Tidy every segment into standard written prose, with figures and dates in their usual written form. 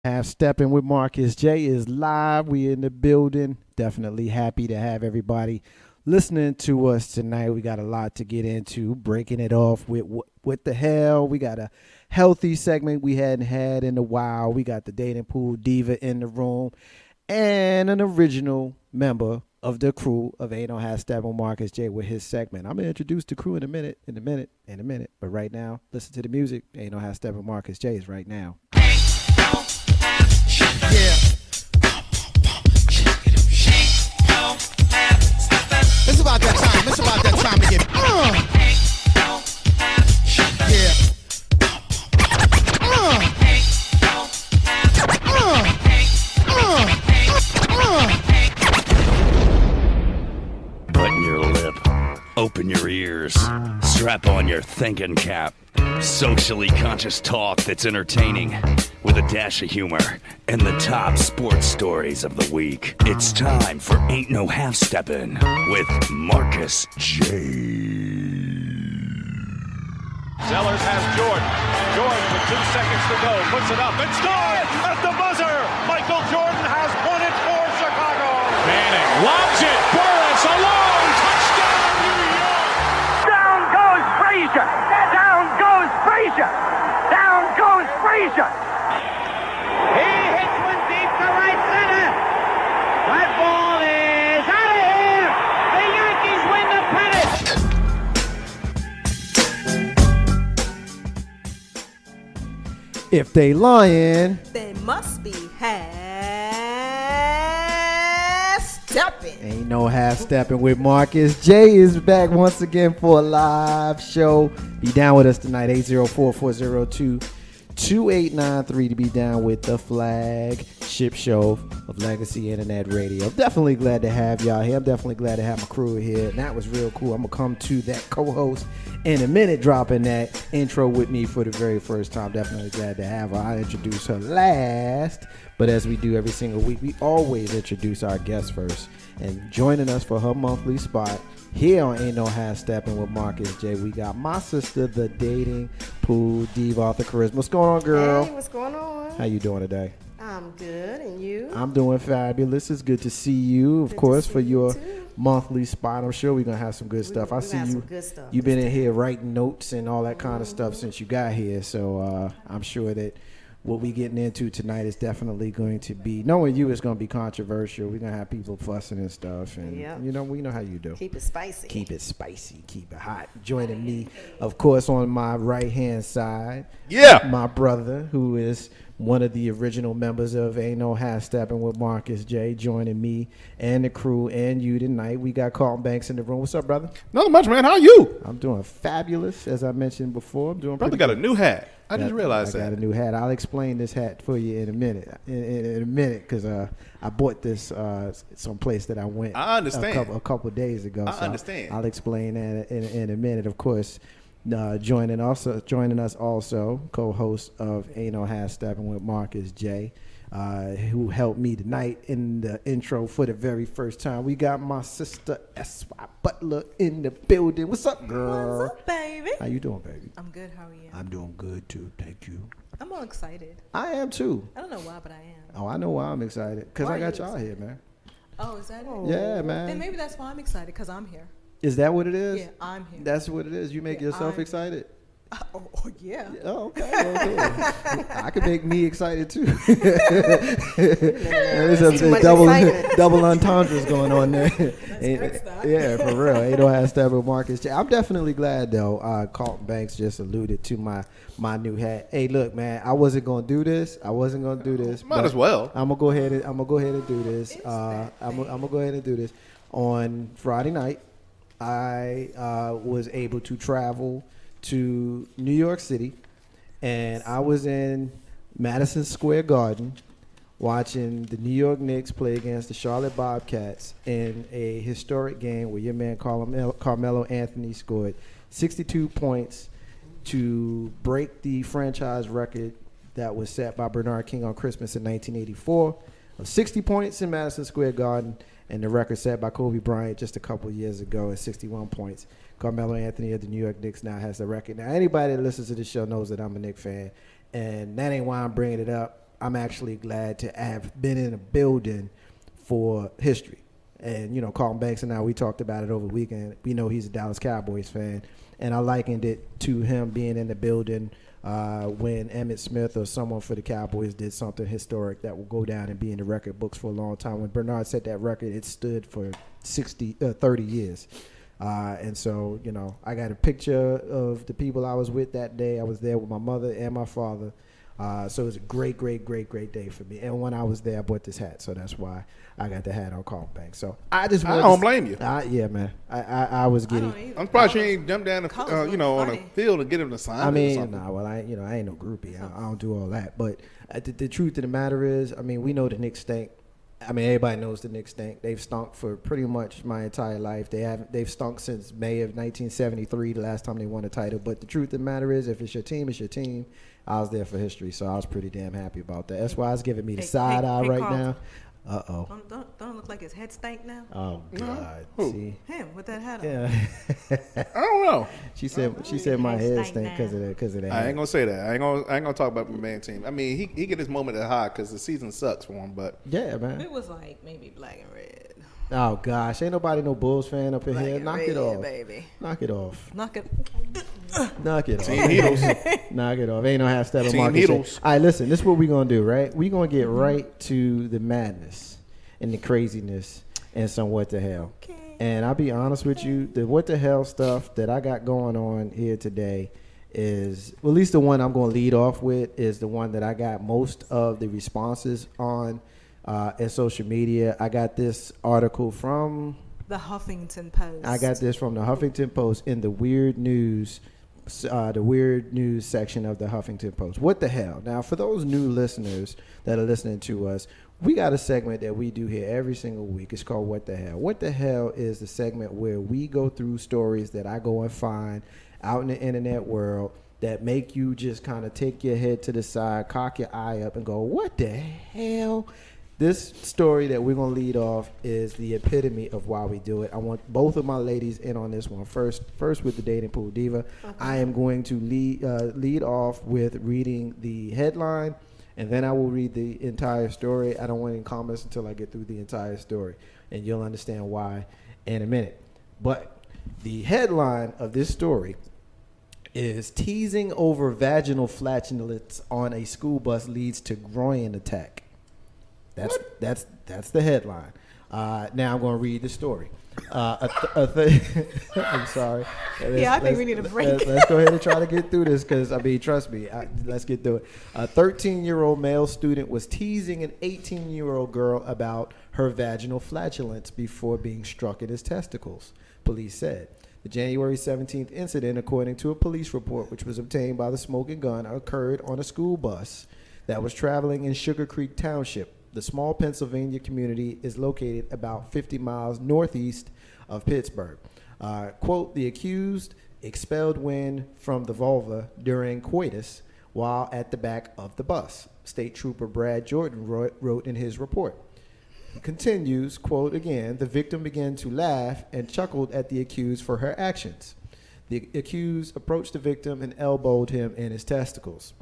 Have Steppin with Marcus J is live. We in the building. Definitely happy to have everybody listening to us tonight. We got a lot to get into. Breaking it off with what the hell. We got a healthy segment we hadn't had in a while. We got the dating pool diva in the room and an original member of the crew of Ain't No Have Steppin Marcus J with his segment. I'm gonna introduce the crew in a minute. But right now, listen to the music. Ain't No Have Steppin Marcus J is right now. Yeah. It's about that time. It's about that time to get. Yeah. Button your lip, open your ears, strap on your thinking cap. Socially conscious talk that's entertaining with a dash of humor and the top sports stories of the week. It's time for Ain't No Half Steppin' with Marcus J. Sellers has Jordan. Jordan with 2 seconds to go. Puts it up and scores at the buzzer. Michael Jordan has won it for Chicago. Manning lobs it. Burris alone. Touchdown, New York. Down goes Frazier. Down goes Frazier. Down goes Frazier. He hits one deep to right center. That ball is out of here. The Yankees win the pennant. If they lying, they must be half stepping. Ain't No Half Steppin with Marcus J is back once again for a live show. Be down with us tonight, 804-402-2893 to be down with the flagship show of Legacy Internet Radio. Definitely glad to have y'all here. I'm definitely glad to have my crew here. And that was real cool. I'm going to come to that co-host in a minute, dropping that intro with me for the very first time. Definitely glad to have her. I'll introduce her last. But as we do every single week, we always introduce our guest first. And joining us for her monthly spot here on Ain't No Half Steppin with Marcus J, we got my sister, the dating pool diva, author Charisma. What's going on, girl? Hey, what's going on? How you doing today? I'm good, and you? I'm doing fabulous. It's good to see you, of course, for your monthly spot. I'm sure we're going to have some good stuff. I see you. You've been in here writing notes and all that kind of stuff since you got here. So I'm sure that what we getting into tonight is definitely going to be, knowing you, is going to be controversial. We're going to have people fussing and stuff. And, you know, we know how you do. Keep it spicy. Keep it spicy. Keep it hot. Joining me, of course, on my right-hand side. Yeah. My brother, who is one of the original members of Ain't No Half Steppin with Marcus J, joining me and the crew and you tonight. We got Carlton Banks in the room. What's up, brother? Not much, man. How are you? I'm doing fabulous, as I mentioned before. I'm doing Brother got a new hat. I just realized that. I got a new hat. I'll explain this hat for you in a minute. In a minute, because I bought this someplace that I went. I understand. A couple days ago. I understand. I'll explain that in a minute. Of course, joining us also, co-host of Ain't No Half Steppin with Marcus J, who helped me tonight in the intro for the very first time. We got my sister S.Y. Butler in the building. What's up, girl? What's up, baby? How you doing, baby? I'm good. How are you? I'm doing good too. Thank you. I'm all excited. I am too. I don't know why, but I am. Oh, I know why I'm excited. Because Why I are got you y'all here, man. Oh, is that it? Yeah, man. Then maybe that's why I'm excited, because I'm here. Is that what it is? Yeah, I'm here. That's what it is. You make yourself I'm excited? Oh, yeah. Oh, okay. Well, cool. I can make me excited too. There's a double entendres going on there. Yeah, for real. Ain't No Half Steppin with Marcus J. I'm definitely glad though. Carlton Banks just alluded to my new hat. Hey, look, man. I wasn't gonna do this. Might as well. I'm gonna go ahead and do this. I'm gonna go ahead and do this. On Friday night, I was able to travel to New York City, and I was in Madison Square Garden watching the New York Knicks play against the Charlotte Bobcats in a historic game where your man Carmelo Anthony scored 62 points to break the franchise record that was set by Bernard King on Christmas in 1984 of 60 points in Madison Square Garden, and the record set by Kobe Bryant just a couple years ago at 61 points. Carmelo Anthony of the New York Knicks now has the record. Now, anybody that listens to this show knows that I'm a Knicks fan, and that ain't why I'm bringing it up. I'm actually glad to have been in a building for history. And, you know, Carlton Banks and I, we talked about it over the weekend. We know he's a Dallas Cowboys fan. And I likened it to him being in the building when Emmitt Smith or someone for the Cowboys did something historic that will go down and be in the record books for a long time. When Bernard set that record, it stood for 30 years. And so, you know, I got a picture of the people I was with that day. I was there with my mother and my father. So it was a great day for me. And when I was there, I bought this hat. So that's why I got the hat on Carlton Banks. So I don't blame you. Yeah, man. I was giddy. I'm surprised you ain't jumped down, on a field and get him to sign. I mean, I ain't no groupie. I don't do all that. But the truth of the matter is, I mean, we know the Knicks stink. I mean, everybody knows the Knicks stink. They've stunk for pretty much my entire life. They've stunk since May of 1973, the last time they won a title. But the truth of the matter is, if it's your team, it's your team. I was there for history, so I was pretty damn happy about that. That's why it's giving me the side eye right now. Uh-oh. Don't look like his head stank now? Oh, God. Who? See? Him with that hat on. Yeah. I don't know. She said my head stank because of that. I ain't gonna say that. I ain't gonna talk about my man team. I mean, he get his moment at high because the season sucks for him. But yeah, man. It was like maybe black and red. Oh gosh, ain't nobody no Bulls fan up in Black here. and Knock red, it off, baby. Knock it off. Knock it. Knock it Team off. Needles. Knock it off. Ain't no half step. Team Needles. All right, listen. This is what we gonna do, right? We gonna get right to the madness and the craziness and some what the hell. Okay. And I'll be honest with you, the what the hell stuff that I got going on here today is, well, at least the one I'm going to lead off with is the one that I got most of the responses on in social media. I got this article from The Huffington Post. I got this from the Huffington Post in the weird news section of the Huffington Post. What the hell? Now, for those new listeners that are listening to us, we got a segment that we do here every single week. It's called What the Hell. What the Hell is the segment where we go through stories that I go and find out in the internet world that make you just kind of take your head to the side, cock your eye up, and go, what the hell? This story that we're going to lead off is the epitome of why we do it. I want both of my ladies in on this one. First with the Dating Pool Diva. Okay. I am going to lead off with reading the headline, and then I will read the entire story. I don't want any comments until I get through the entire story, and you'll understand why in a minute. But the headline of this story is teasing over vaginal flatulence on a school bus leads to groin attack. That's the headline. Now I'm going to read the story. I'm sorry. I think we need a break. Let's go ahead and try to get through this because, I mean, trust me, let's get through it. A 13-year-old male student was teasing an 18-year-old girl about her vaginal flatulence before being struck in his testicles, police said. The January 17th incident, according to a police report which was obtained by the Smoking Gun, occurred on a school bus that was traveling in Sugar Creek Township. The small Pennsylvania community is located about 50 miles northeast of Pittsburgh. Quote, the accused expelled wind from the vulva during coitus while at the back of the bus. State Trooper Brad Jordan wrote in his report. He continues, quote, again, the victim began to laugh and chuckled at the accused for her actions. The accused approached the victim and elbowed him in his testicles.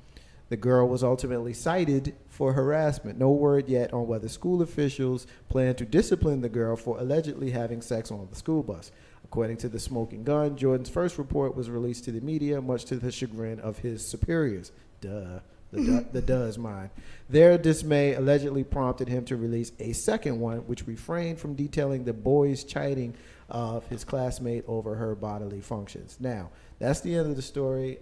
The girl was ultimately cited for harassment. No word yet on whether school officials plan to discipline the girl for allegedly having sex on the school bus. According to the Smoking Gun, Jordan's first report was released to the media, much to the chagrin of his superiors. The duh is mine. Their dismay allegedly prompted him to release a second one, which refrained from detailing the boy's chiding of his classmate over her bodily functions. Now, that's the end of the story.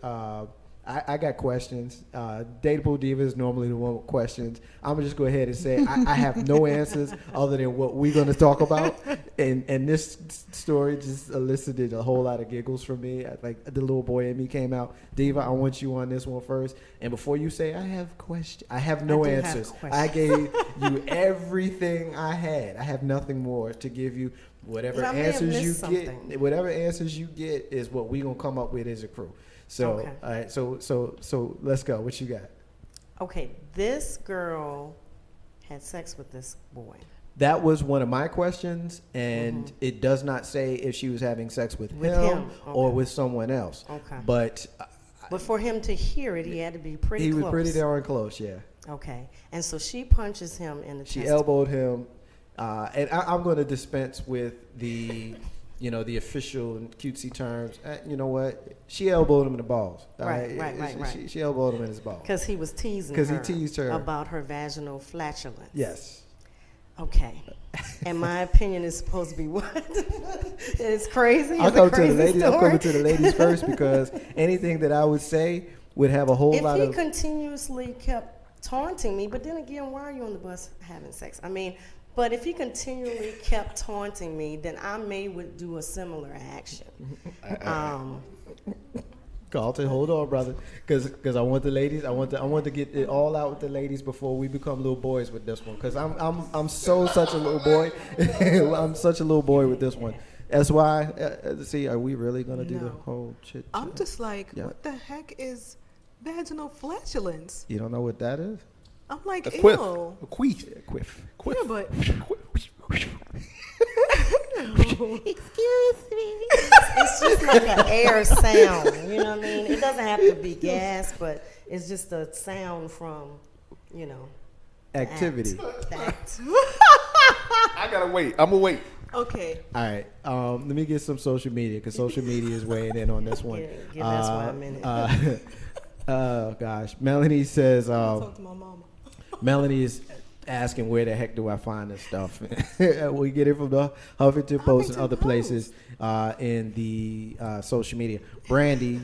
I got questions. Dateable Diva is normally the one with questions. I'm going to just go ahead and say I have no answers other than what we're going to talk about. And this story just elicited a whole lot of giggles from me. Like the little boy in me came out. Diva, I want you on this one first. And before you say, I have questions, I have no answers. I gave you everything I had. I have nothing more to give you. Whatever answers you get is what we're going to come up with as a crew. So, okay. All right, so let's go. What you got? Okay, this girl had sex with this boy. That was one of my questions, and it does not say if she was having sex with him. Okay. Or with someone else. Okay. But for him to hear it, he had to be pretty close. He was pretty darn close, yeah. Okay. And so she punches him in the She chest. elbowed him, and I'm going to dispense with the, the official and cutesy terms. You know what? She elbowed him in the balls. Right. She elbowed him in his balls. Because he was teasing Because her. he teased her. About her vaginal flatulence. Yes. Okay. And my opinion is supposed to be what? It's crazy. I'll It's a come to the crazy ladies. I'm story. coming to the ladies first because anything that I would say would have a whole lot If he of. continuously kept taunting me, but then again, why are you on the bus having sex? I mean, but if he continually kept taunting me, then I would do a similar action. Carlton, hold on, brother, because I want the ladies. I want to get it all out with the ladies before we become little boys with this one. Because I'm such a little boy. I'm such a little boy with this one. That's why. See, are we really gonna do the whole shit? I'm just like, Yeah. what the heck is vaginal flatulence? You don't know what that is? I'm like, A ew. quiff. A queef. Quiff. Yeah, but Excuse me. It's just like an air sound. You know what I mean? It doesn't have to be gas, but it's just a sound from, Activity. the act. I gotta wait. I'm gonna wait. okay. All right. Let me get some social media because social media is weighing in on this one. Give that's why I'm in it. Oh gosh, Melanie says. Talk to my mama. Melanie is asking where the heck do I find this stuff? We get it from the Huffington Post and other places in the social media. Brandy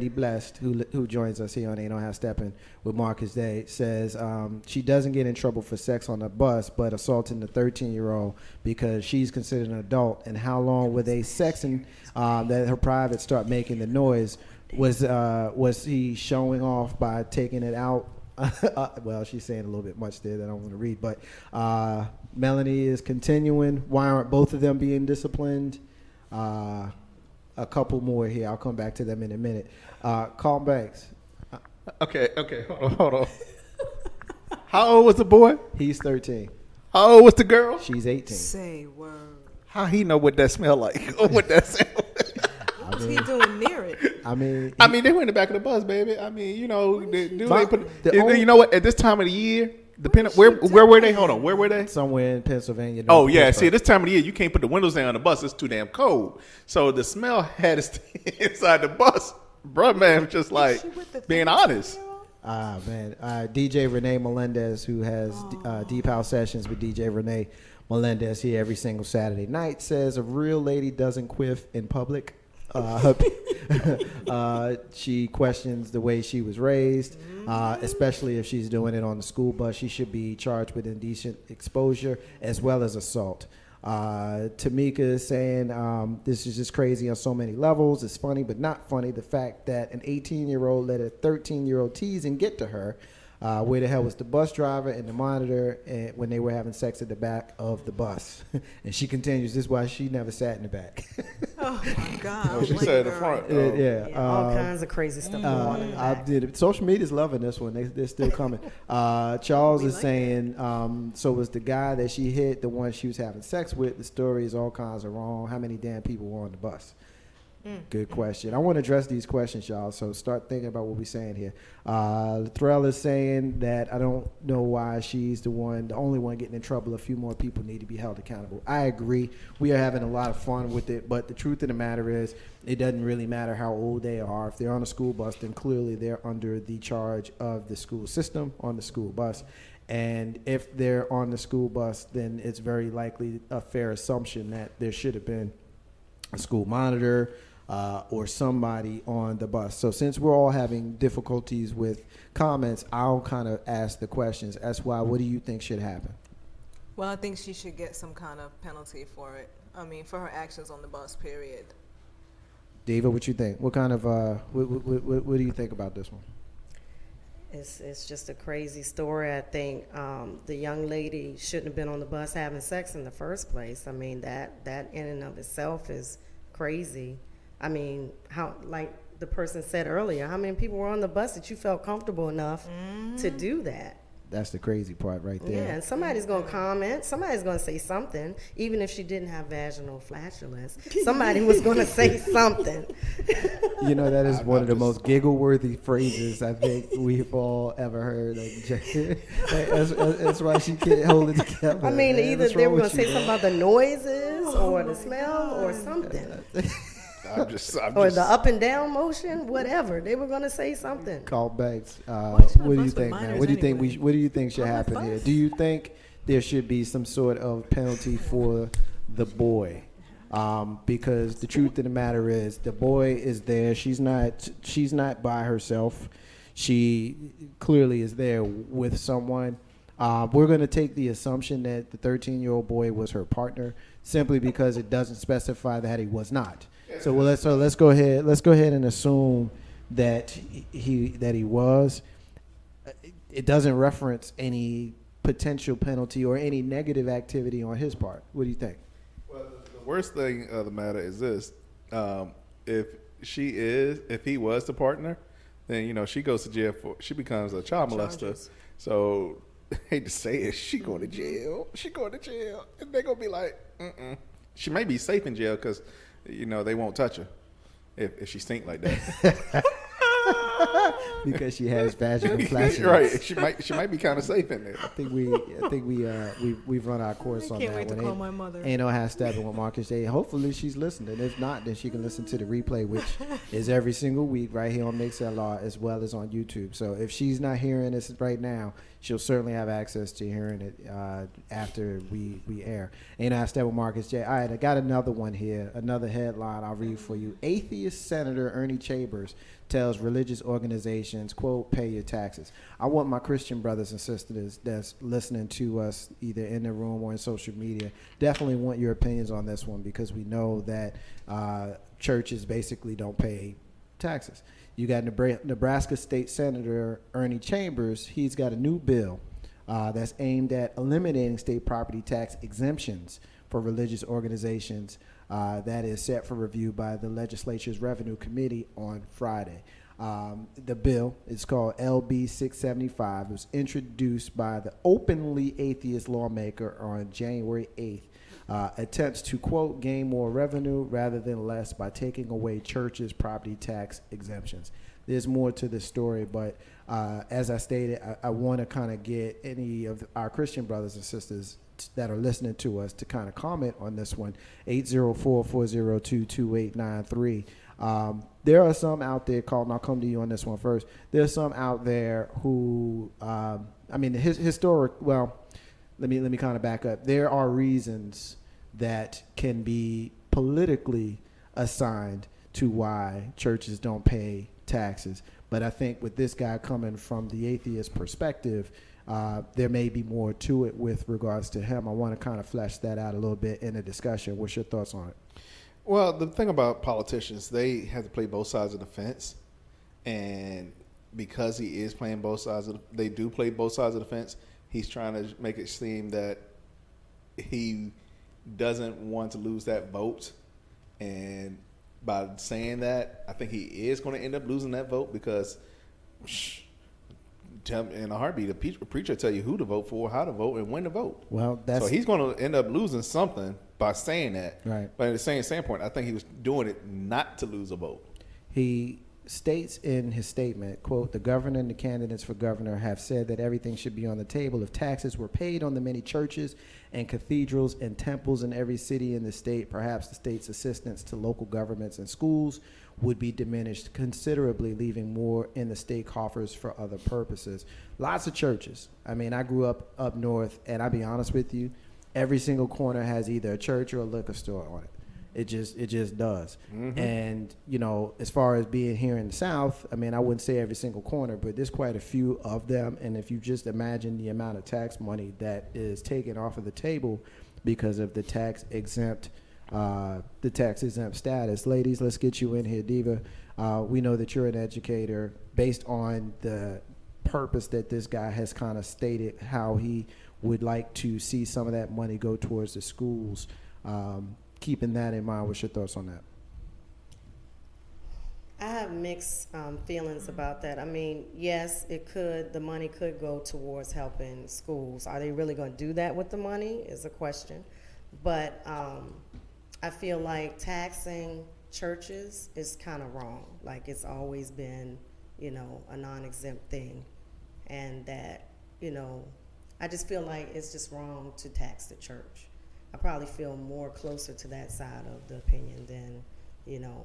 Blessed, who joins us here on Ain't No Half Steppin' with Marcus Day, says she doesn't get in trouble for sex on the bus, but assaulting the 13-year-old because she's considered an adult. And how long were they sexing that her privates start making the noise? Was he showing off by taking it out? Well, she's saying a little bit much there that I don't want to read, but Melanie is continuing. Why aren't both of them being disciplined? A couple more here. I'll come back to them in a minute. Carl Banks. Okay. Hold on. How old was the boy? He's 13. How old was the girl? She's 18. Say word. How he know what that smell like or what that sound like? What was he doing near it? I mean, they went in the back of the bus, baby. The dude Fine. they put. The only- You know what? At this time of the year, depending where were they? Hold on, where were they? somewhere in Pennsylvania. Oh yeah, Pittsburgh. see, this time of the year you can't put the windows down on the bus; it's too damn cold. So the smell had to stay inside the bus. Bruh, man, was just like She with the being honest. 13-year-old? Man, DJ Renee Melendez, who has Deep House Sessions with DJ Renee Melendez here every single Saturday night, says a real lady doesn't quiff in public. She questions the way she was raised, especially if she's doing it on the school bus. She should be charged with indecent exposure as well as assault. Tamika is saying this is just crazy on so many levels. It's funny but not funny. The fact that an 18-year-old let a 13-year-old tease and get to her. Where the hell was the bus driver and the monitor when they were having sex at the back of the bus? And she continues, this is why she never sat in the back. Oh my God. She White said the girl. front. Yeah, all kinds of crazy stuff going on in the I back. did it. Social media's loving this one. They're still coming. Charles is saying, so was the guy that she hit the one she was having sex with? The story is all kinds of wrong. How many damn people were on the bus? Good question. I want to address these questions, y'all, so start thinking about what we're saying here. Threll is saying that I don't know why she's the only one getting in trouble. A few more people need to be held accountable. I agree. We are having a lot of fun with it, but the truth of the matter is it doesn't really matter how old they are. If they're on a school bus, then clearly they're under the charge of the school system on the school bus. And if they're on the school bus, then it's very likely a fair assumption that there should have been a school monitor, or somebody on the bus. So since we're all having difficulties with comments, I'll kind of ask the questions. That's why, what do you think should happen? Well, I think she should get some kind of penalty for it. I mean, for her actions on the bus, period. Diva, what you think? What kind of, what do you think about this one? It's just a crazy story. I think the young lady shouldn't have been on the bus having sex in the first place. I mean, that in and of itself is crazy. I mean, how, like the person said earlier, how many people were on the bus that you felt comfortable enough to do that? That's the crazy part right there. Yeah, and somebody's going to comment. Somebody's going to say something. Even if she didn't have vaginal flatulence, somebody was going to say something. You know, that is one of the most giggle-worthy phrases I think we've all ever heard. That's why she can't hold it together. I mean, man. either What's they wrong were going with to say you, something man? about the noises or the smell or something. Or the up and down motion, whatever. They were going to say something. Call Banks. Why should I What do you bus with think, man? minors What do you think anyway? what do you think should Why would I happen here? bus? Do you think there should be some sort of penalty for the boy? Because the truth of the matter is, the boy is there. She's not by herself. She clearly is there with someone. We're going to take the assumption that the 13-year-old boy was her partner, simply because it doesn't specify that he was not. So let's go ahead and assume that he was. It doesn't reference any potential penalty or any negative activity on his part. What do you think? Well, the worst thing of the matter is this: if he was the partner, then she goes to jail she becomes a child molester. Charges. So I hate to say it, she going to jail. She going to jail, and they're gonna be like, She may be safe in jail because they won't touch her if she stink like that. Because she has vaginal flatulence. Right. She might be kind of safe in there. I think we've run our course on Can't that wait to one. call my mother. Ain't no #Steppin with Marcus J. Hopefully she's listening. If not, then she can listen to the replay, which is every single week right here on MixLR as well as on YouTube. So if she's not hearing this right now, she'll certainly have access to hearing it after we air. Ain't no #Steppin with Marcus J. All right, I got another one here, another headline I'll read for you. Atheist Senator Ernie Chambers tells religious organizations, quote, pay your taxes. I want my Christian brothers and sisters that's listening to us either in the room or in social media, definitely want your opinions on this one, because we know that churches basically don't pay taxes. You got Nebraska State Senator Ernie Chambers. He's got a new bill that's aimed at eliminating state property tax exemptions for religious organizations that is set for review by the legislature's Revenue Committee on Friday. The bill is called LB 675. It was introduced by the openly atheist lawmaker on January 8th. Attempts to, quote, gain more revenue rather than less by taking away churches' property tax exemptions. There's more to this story, but as I stated, I want to kind of get any of our Christian brothers and sisters that are listening to us to kind of comment on this one. 804-402-2893. There are some out there, Carlton, I'll come to you on this one first. There's some out there who, let me kind of back up. There are reasons that can be politically assigned to why churches don't pay taxes. But I think with this guy coming from the atheist perspective, there may be more to it with regards to him. I want to kind of flesh that out a little bit in the discussion. What's your thoughts on it? Well, the thing about politicians, they have to play both sides of the fence. And because he is playing both sides they do play both sides of the fence, he's trying to make it seem that he doesn't want to lose that vote. And by saying that, I think he is going to end up losing that vote because in a heartbeat, a preacher tell you who to vote for, how to vote, and when to vote. Well, so he's going to end up losing something by saying that. Right. But at the same standpoint, I think he was doing it not to lose a vote. He states in his statement, quote, the governor and the candidates for governor have said that everything should be on the table if taxes were paid on the many churches and cathedrals and temples in every city in the state. Perhaps the state's assistance to local governments and schools would be diminished considerably, leaving more in the state coffers for other purposes. Lots of churches. I mean, I grew up north, and I'll be honest with you, every single corner has either a church or a liquor store on it. It just does. Mm-hmm. And, as far as being here in the South, I mean, I wouldn't say every single corner, but there's quite a few of them. And if you just imagine the amount of tax money that is taken off of the table because of the tax exempt status. Ladies, let's get you in here, Diva. We know that you're an educator. Based on the purpose that this guy has kind of stated, how he would like to see some of that money go towards the schools. Keeping that in mind, what's your thoughts on that? I have mixed feelings about that. I mean, yes, the money could go towards helping schools. Are they really going to do that with the money is a question. But I feel like taxing churches is kind of wrong. Like it's always been, a non-exempt thing. And that, I just feel like it's just wrong to tax the church. I probably feel more closer to that side of the opinion than,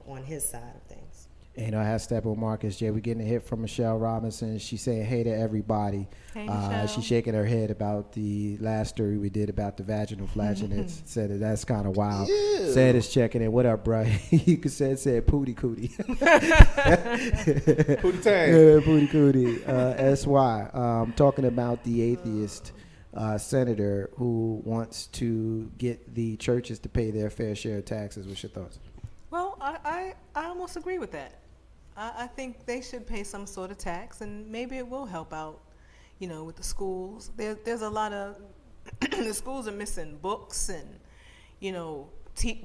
on his side of things. And I had Steppin with Marcus J. We're getting a hit from Michelle Robinson. She's saying hey to everybody. Hey, Michelle. She's shaking her head about the last story we did about the vaginal flatulence. Said that's kind of wild. Ew. Said is checking in. What up, bro? You could said pootie cootie. Pootie tang. Pootie cootie. SY. Talking about the atheist senator who wants to get the churches to pay their fair share of taxes. What's your thoughts? Well, I almost agree with that. I think they should pay some sort of tax, and maybe it will help out, with the schools. There's a lot of, the schools are missing books and,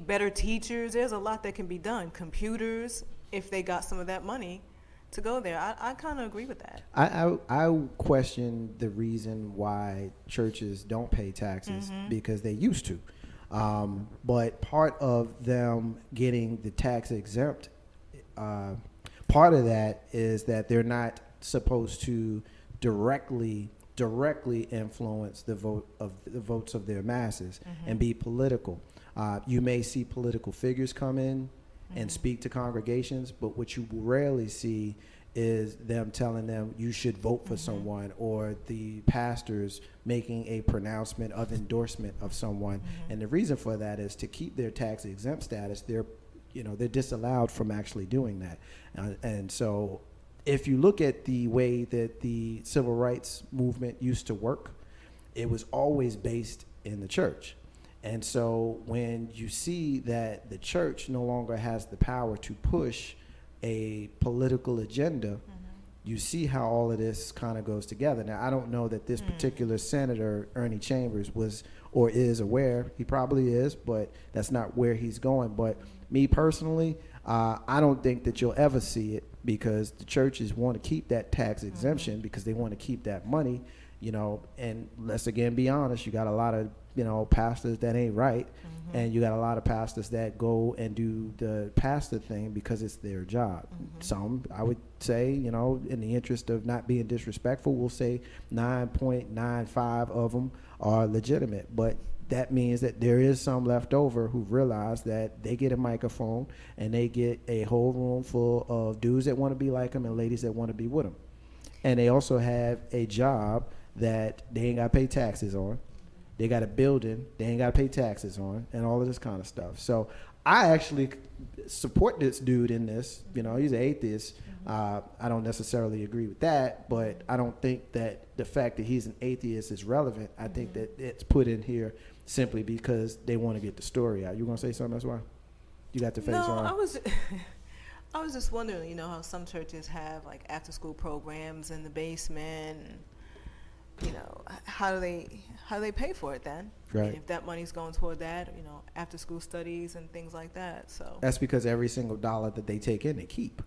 better teachers. There's a lot that can be done. Computers, if they got some of that money to go there. I kind of agree with that. I question the reason why churches don't pay taxes because they used to. But part of them getting the tax exempt, part of that is that they're not supposed to directly influence the votes of their masses and be political. You may see political figures come in and speak to congregations, but what you rarely see is them telling them you should vote for someone, or the pastors making a pronouncement of endorsement of someone. And the reason for that is to keep their tax exempt status. They're disallowed from actually doing that. And so if you look at the way that the civil rights movement used to work, it was always based in the church. And so when you see that the church no longer has the power to push a political agenda, you see how all of this kind of goes together. Now, I don't know that this particular senator, Ernie Chambers, was or is aware. He probably is, but that's not where he's going. But me personally, I don't think that you'll ever see it, because the churches want to keep that tax exemption because they want to keep that money, and let's again be honest, you got a lot of pastors that ain't right, and you got a lot of pastors that go and do the pastor thing because it's their job. Some, I would say, in the interest of not being disrespectful, we'll say 9.95 of them are legitimate, but that means that there is some left over who realize that they get a microphone and they get a whole room full of dudes that want to be like them and ladies that want to be with them, and they also have a job that they ain't got to pay taxes on. They got a building they ain't got to pay taxes on, and all of this kind of stuff. So I actually support this dude in this. He's an atheist. I don't necessarily agree with that, but I don't think that the fact that he's an atheist is relevant. I think that it's put in here simply because they want to get the story out. You going to say something? That's why you got the face on. No, I was just wondering, how some churches have like after school programs in the basement, and, how do they pay for it then? Right. I mean, if that money's going toward that, after school studies and things like that. So that's because every single dollar that they take in, they keep.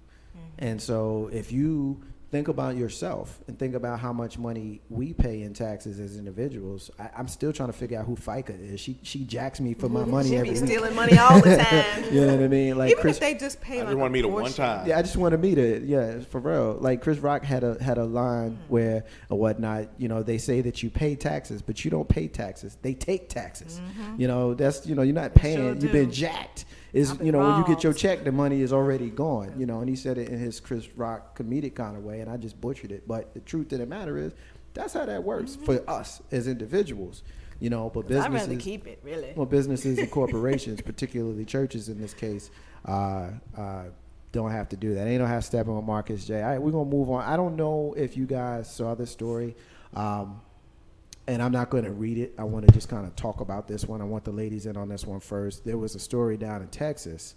And so if you think about yourself and think about how much money we pay in taxes as individuals, I'm still trying to figure out who FICA is. She jacks me for my money every be week. stealing money all the time. You know what I mean? Like Even Chris, if they just pay I like just want to meet her one portion. time. yeah, I just want to meet it. Yeah, for real. Like Chris Rock had a line where or whatnot. They say that you pay taxes, but you don't pay taxes. They take taxes. That's you're not paying. Sure You've been do. jacked. Is I've been when you get your robbed. check, the money is already gone. And he said it in his Chris Rock comedic kind of way, and I just butchered it. But the truth of the matter is, that's how that works for us as individuals. But I'd businesses. rather keep it, really. Well, businesses and corporations, particularly churches in this case, don't have to do that. They don't have to step in with Marcus J. All right, we're going to move on. I don't know if you guys saw this story, and I'm not going to read it. I want to just kind of talk about this one. I want the ladies in on this one first. There was a story down in Texas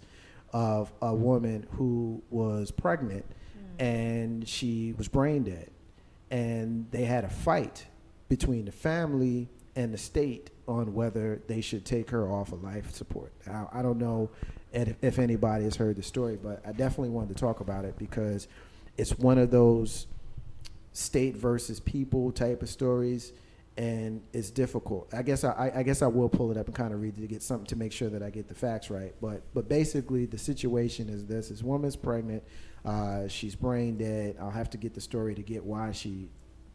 of a woman who was pregnant, and she was brain dead. And they had a fight between the family and the state on whether they should take her off of life support. I don't know if anybody has heard the story, but I definitely wanted to talk about it because it's one of those state versus people type of stories, and it's difficult. I guess I will pull it up and kind of read it to get something to make sure that I get the facts right. But basically, the situation is this: this woman's pregnant. She's brain dead. I'll have to get the story to get why she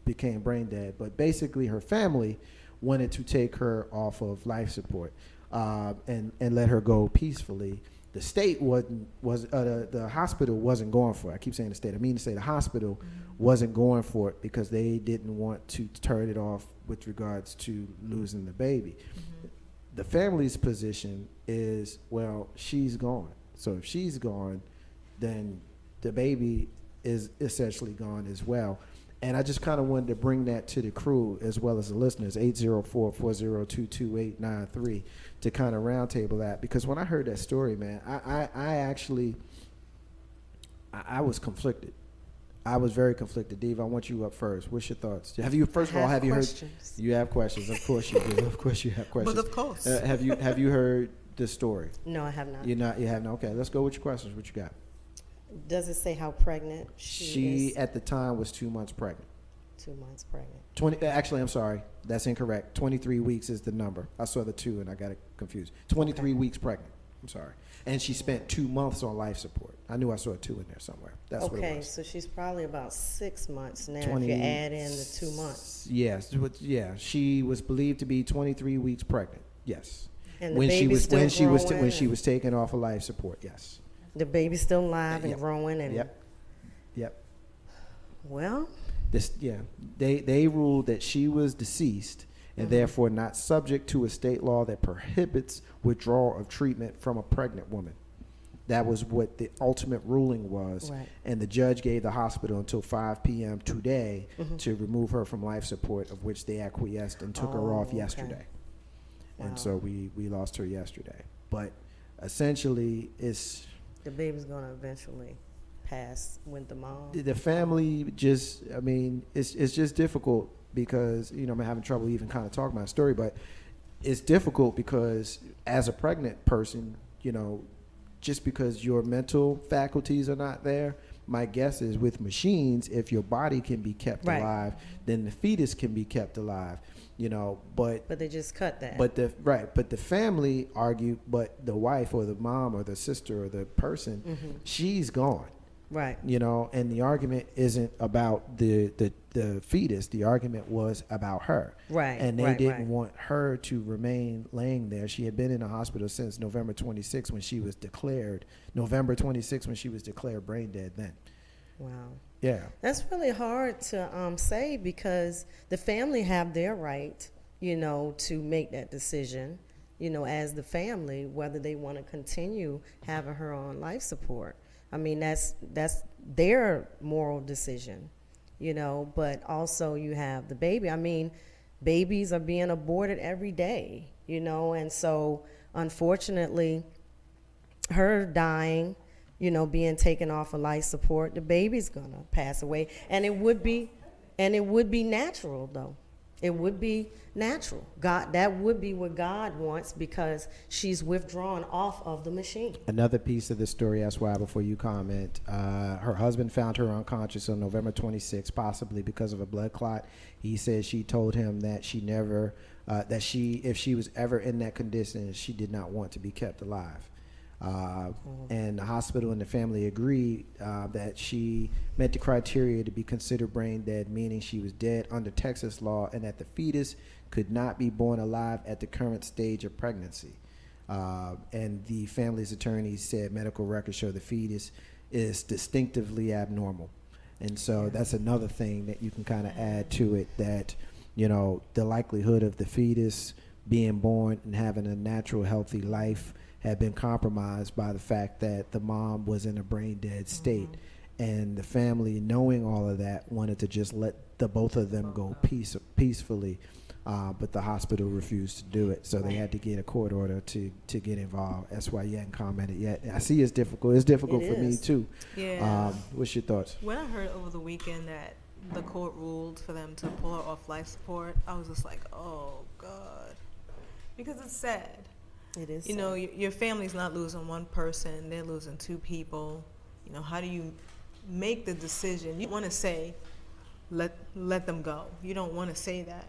became brain dead. But basically, her family wanted to take her off of life support and let her go peacefully. The state the hospital wasn't going for it. I keep saying the state. I mean to say the hospital wasn't going for it because they didn't want to turn it off with regards to losing the baby. The family's position is, well, she's gone. So if she's gone, then the baby is essentially gone as well. And I just kind of wanted to bring that to the crew as well as the listeners, 804-402-2893, to kind of roundtable that. Because when I heard that story, man, I was conflicted. I was very conflicted. Dave, I want you up first. What's your thoughts? Have you heard? You have questions. Of course you do. Of course you have questions. But of course. Have you heard the story? No, I have not. You have not. Okay, let's go with your questions. What you got? Does it say how pregnant she is? At the time was 2 months pregnant. 2 months pregnant. Actually, I'm sorry. That's incorrect. 23 weeks is the number. I saw the 2 and I got it confused. 23 weeks pregnant. I'm sorry. And she spent 2 months on life support. I knew I saw a 2 in there somewhere. That's what it was. Okay, so she's probably about 6 months now if you add in the 2 months. Yes. Yeah. She was believed to be 23 weeks pregnant. Yes. And the baby's still growing. When she was taken off of life support. Yes. The baby's still alive and growing. And Yep. Well, they ruled that she was deceased and therefore not subject to a state law that prohibits withdrawal of treatment from a pregnant woman. That was what the ultimate ruling was. Right. And the judge gave the hospital until 5 p.m. today to remove her from life support, of which they acquiesced and took her off yesterday. Wow. And so we lost her yesterday. But essentially, the baby's going to eventually pass with the mom. The family just, it's just difficult because, I'm having trouble even kind of talking my story, but it's difficult because as a pregnant person, just because your mental faculties are not there, my guess is with machines, if your body can be kept alive, then the fetus can be kept alive, but they just cut that. But the family argued, but the wife or the mom or the sister or the person, she's gone. Right. And the argument isn't about the fetus. The argument was about her. Right. And they didn't want her to remain laying there. She had been in the hospital since November 26th when she was declared brain dead then. Wow. Yeah. That's really hard to say because the family have their right, to make that decision, as the family, whether they want to continue having her on life support. That's their moral decision, but also you have the baby. Babies are being aborted every day, and so unfortunately her dying, being taken off of life support, the baby's gonna pass away. And it would be natural though. It would be natural. That would be what God wants because she's withdrawn off of the machine. Another piece of the story, that's why before you comment, her husband found her unconscious on November 26th, possibly because of a blood clot. He said she told him that if she was ever in that condition, she did not want to be kept alive. And the hospital and the family agreed that she met the criteria to be considered brain dead, meaning she was dead under Texas law and that the fetus could not be born alive at the current stage of pregnancy. And the family's attorney said medical records show the fetus is distinctively abnormal. And so that's another thing that you can kind of add to it, that, the likelihood of the fetus being born and having a natural, healthy life had been compromised by the fact that the mom was in a brain dead state. And the family, knowing all of that, wanted to just let the both of them go peacefully, but the hospital refused to do it. So they had to get a court order to get involved. That's why you hadn't commented yet. I see it's difficult. It's difficult for me too. Yeah. What's your thoughts? When I heard over the weekend that the court ruled for them to pull her off life support, I was just like, oh God, because it's sad. It is. You know, your family's not losing one person; they're losing two people. You know, how do you make the decision? You want to say, let them go. You don't want to say that,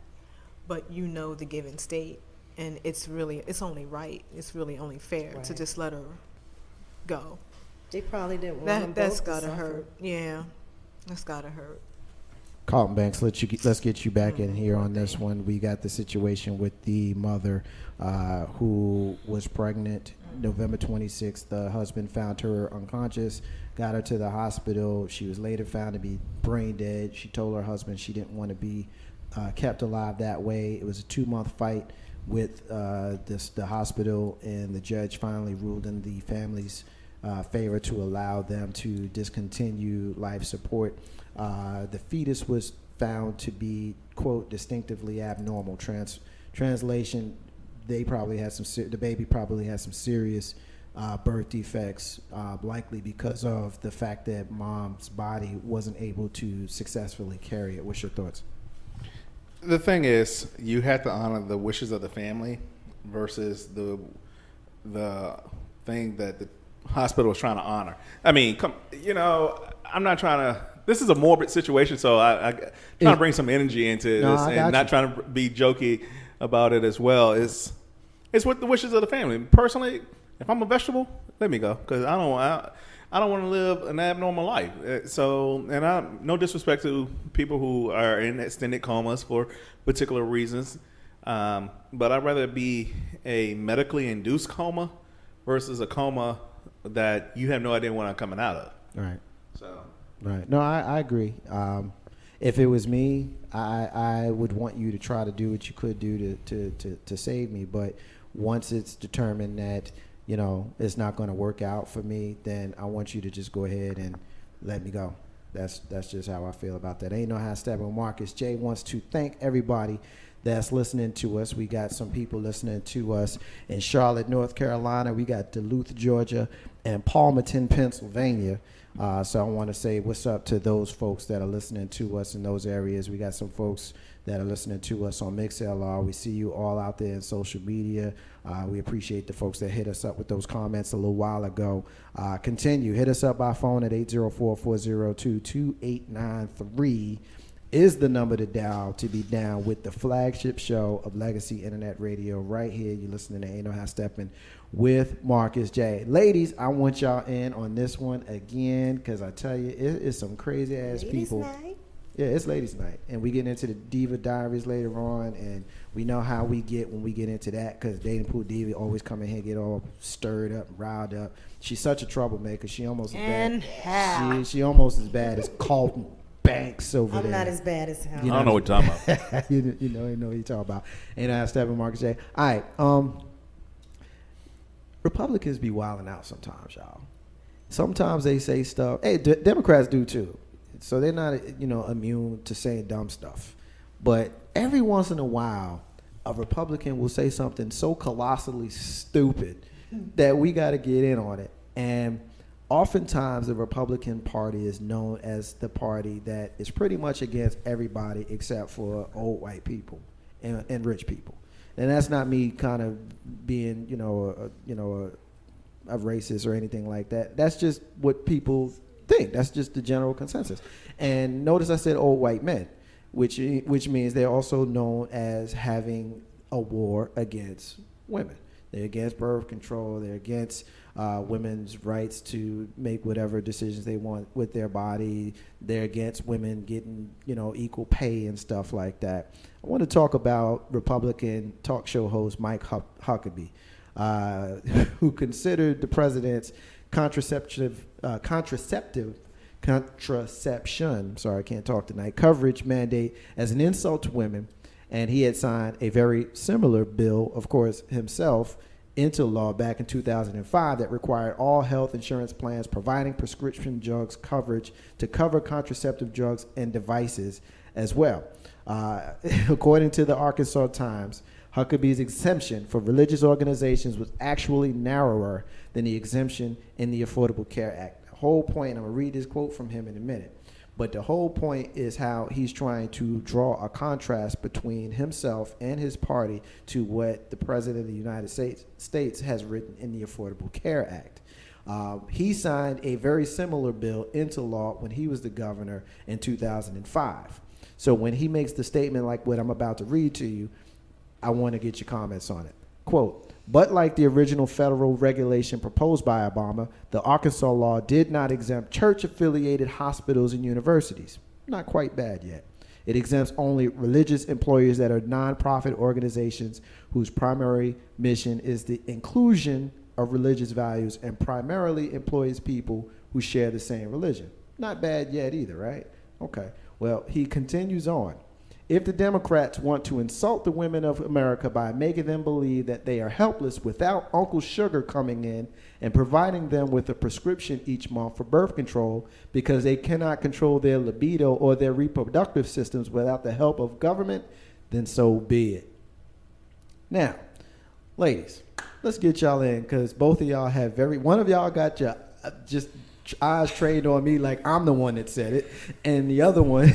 but you know the given state, and it's only right. It's really only fair to just let her go. They probably didn't want them That's both to gotta suffer. hurt. Yeah, that's gotta hurt. Carlton Banks, let's get you back in here on this one. We got the situation with the mother who was pregnant November 26th. The husband found her unconscious, got her to the hospital. She was later found to be brain dead. She told her husband she didn't want to be kept alive that way. It was a 2-month fight with the hospital, and the judge finally ruled in the family's favor to allow them to discontinue life support. The fetus was found to be, quote, distinctively abnormal. Translation, the baby probably had some serious birth defects, likely because of the fact that mom's body wasn't able to successfully carry it. What's your thoughts? The thing is, you have to honor the wishes of the family versus the thing that the hospital is trying to honor. I mean, I'm not trying to. This is a morbid situation, so I trying to bring some energy into this and not trying to be jokey about it as well. It's with the wishes of the family. Personally, if I'm a vegetable, let me go, because I don't want to live an abnormal life. So, and no disrespect to people who are in extended comas for particular reasons, but I'd rather be a medically induced coma versus a coma that you have no idea when I'm coming out of. Right. So. Right. No, I agree. If it was me, I would want you to try to do what you could do to save me. But once it's determined that, it's not going to work out for me, then I want you to just go ahead and let me go. That's just how I feel about that. Ain't no how Steppin. Marcus J wants to thank everybody that's listening to us. We got some people listening to us in Charlotte, North Carolina. We got Duluth, Georgia, and Palmerton, Pennsylvania. So I want to say what's up to those folks that are listening to us in those areas. We got some folks that are listening to us on MixLR. We see you all out there in social media. We appreciate the folks that hit us up with those comments a little while ago. Continue. Hit us up by phone at 804-402-2893 is the number to dial to be down with the flagship show of Legacy Internet Radio right here. You're listening to Ain't No How Steppin' with Marcus J. Ladies, I want y'all in on this one again, because I tell you, it is some crazy ass people. Night. Yeah, it's ladies' night, and we get into the Diva Diaries later on, and we know how we get when we get into that, because Dating Pool Diva always come in here and get all stirred up, riled up. She's such a troublemaker. She almost she almost as bad as Carlton Banks over there. I'm not as bad as him. I don't know what you're talking about. you know what you're talking about. Ain't I Steppin' Marcus J. All right, Republicans be wilding out sometimes, y'all. Sometimes they say stuff. Hey, Democrats do too. So they're not, immune to saying dumb stuff. But every once in a while, a Republican will say something so colossally stupid that we got to get in on it. And oftentimes the Republican Party is known as the party that is pretty much against everybody except for old white people and rich people. And that's not me kind of being, a racist or anything like that. That's just what people think. That's just the general consensus. And notice I said old white men, which means they're also known as having a war against women. They're against birth control. They're against women's rights to make whatever decisions they want with their body. They're against women getting, equal pay and stuff like that. I want to talk about Republican talk show host Mike Huckabee, who considered the president's contraception, sorry, I can't talk tonight, coverage mandate as an insult to women. And he had signed a very similar bill, of course, himself, into law back in 2005 that required all health insurance plans providing prescription drugs coverage to cover contraceptive drugs and devices as well. According to the Arkansas Times, Huckabee's exemption for religious organizations was actually narrower than the exemption in the Affordable Care Act. The whole point, I'm going to read this quote from him in a minute, But the whole point is how he's trying to draw a contrast between himself and his party to what the President of the United States has written in the Affordable Care Act. He signed a very similar bill into law when he was the governor in 2005. So when he makes the statement like what I'm about to read to you, I want to get your comments on it. Quote, but like the original federal regulation proposed by Obama, the Arkansas law did not exempt church-affiliated hospitals and universities. Not quite bad yet. It exempts only religious employers that are nonprofit organizations whose primary mission is the inclusion of religious values and primarily employs people who share the same religion. Not bad yet either, right? Okay. Well, he continues on. If the Democrats want to insult the women of America by making them believe that they are helpless without Uncle Sugar coming in and providing them with a prescription each month for birth control because they cannot control their libido or their reproductive systems without the help of government, then so be it. Now, ladies, let's get y'all in because both of y'all have one of y'all got your just eyes trained on me like I'm the one that said it, and the other one...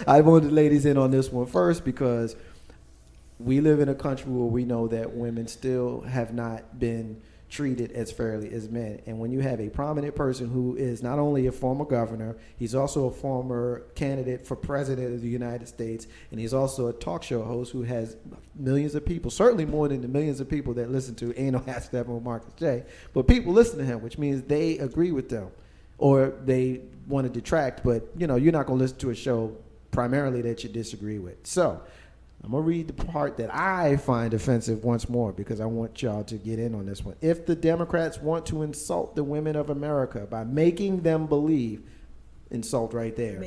I want the ladies in on this one first because we live in a country where we know that women still have not been treated as fairly as men. And when you have a prominent person who is not only a former governor, he's also a former candidate for president of the United States, and he's also a talk show host who has millions of people, certainly more than the millions of people that listen to Ain't No Half Steppin' with Marcus J. But people listen to him, which means they agree with them. Or they want to detract, but you're not going to listen to a show primarily that you disagree with. So I'm going to read the part that I find offensive once more because I want y'all to get in on this one. If the Democrats want to insult the women of America by making them believe, insult right there,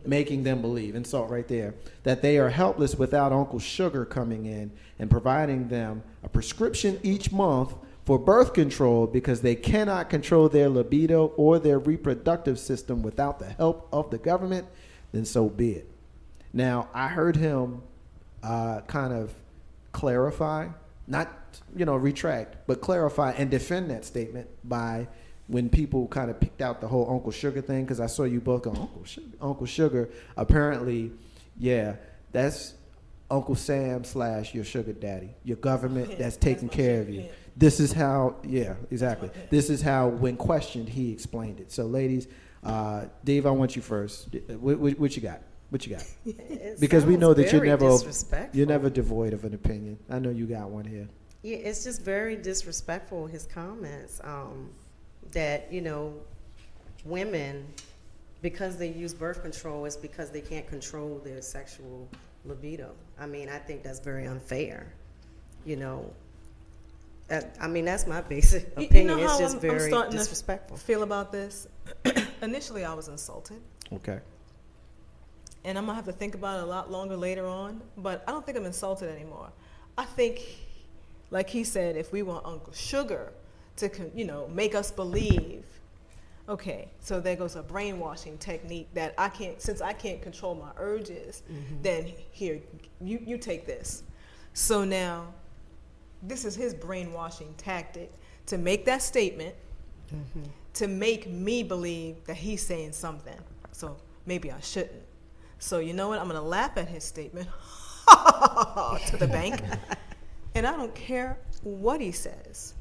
making them believe, insult right there, that they are helpless without Uncle Sugar coming in and providing them a prescription each month for birth control because they cannot control their libido or their reproductive system without the help of the government, then so be it. Now, I heard him kind of clarify, not, retract, but clarify and defend that statement by when people kind of picked out the whole Uncle Sugar thing, because I saw you both go, Uncle Sugar, apparently, yeah, that's Uncle Sam / your sugar daddy, your government that's taking care of you. This is how, yeah, exactly. This is how, when questioned, he explained it. So, ladies, Dave, I want you first. What you got? What you got? Because we know that you're never devoid of an opinion. I know you got one here. Yeah, it's just very disrespectful, his comments, that, women, because they use birth control, it's because they can't control their sexual libido. I mean, I think that's very unfair, that's my basic opinion. It's just very disrespectful. To feel about this. Initially, I was insulted. Okay. And I'm going to have to think about it a lot longer later on. But I don't think I'm insulted anymore. I think, like he said, if we want Uncle Sugar to, make us believe, okay, so there goes a brainwashing technique that since I can't control my urges, then here, you take this. So now, this is his brainwashing tactic to make that statement, to make me believe that he's saying something. So maybe I shouldn't. So you know what? I'm going to laugh at his statement to the bank. And I don't care what he says.